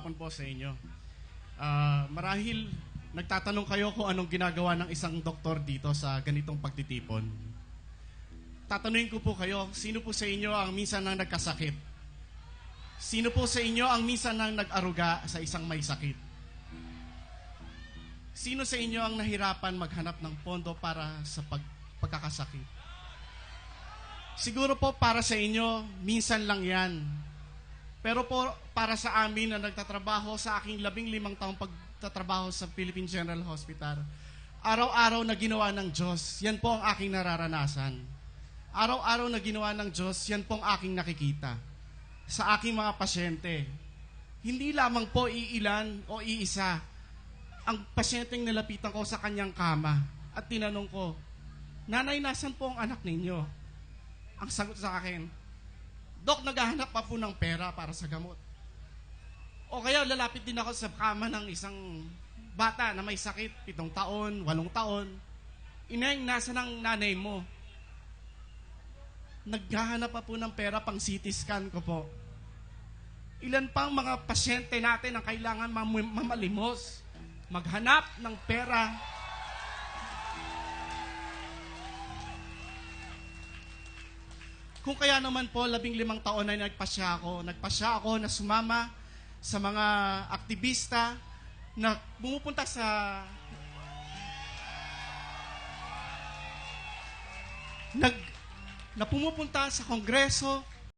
hapon po sa inyo. Marahil nagtatanong kayo kung anong ginagawa ng isang doktor dito sa ganitong pagtitipon. Tatanungin ko po kayo, sino po sa inyo ang minsan nang nagkasakit? Sino po sa inyo ang minsan nang nag-aruga sa isang may sakit? Sino sa inyo ang nahirapan maghanap ng pondo para sa pagkakasakit? Siguro po para sa inyo, minsan lang yan. Pero po para sa amin na nagtatrabaho sa aking 15 taong pagtatrabaho sa Philippine General Hospital, araw-araw na ginawa ng Diyos, yan po ang aking nararanasan. Araw-araw na ginawa ng Diyos, yan po ang aking nakikita sa aking mga pasyente. Hindi lamang po iilan o iisa ang pasyenteng nilapitan ko sa kanyang kama at tinanong ko, "Nanay, nasan po ang anak ninyo?" Ang sagot sa akin, "Dok, naghahanap pa po ng pera para sa gamot." O kaya lalapit din ako sa kama ng isang bata na may sakit, 7 taon, 8 taon. "Ineng, nasa ng nanay mo?" Naghahanap pa po ng pera pang CT scan ko po. Ilan pang mga pasyente natin ang kailangan mamalimos, maghanap ng pera. Kung kaya naman po, 15 taon na nagpasya ako na sumama sa mga aktivista na pumupunta na pumupunta sa Kongreso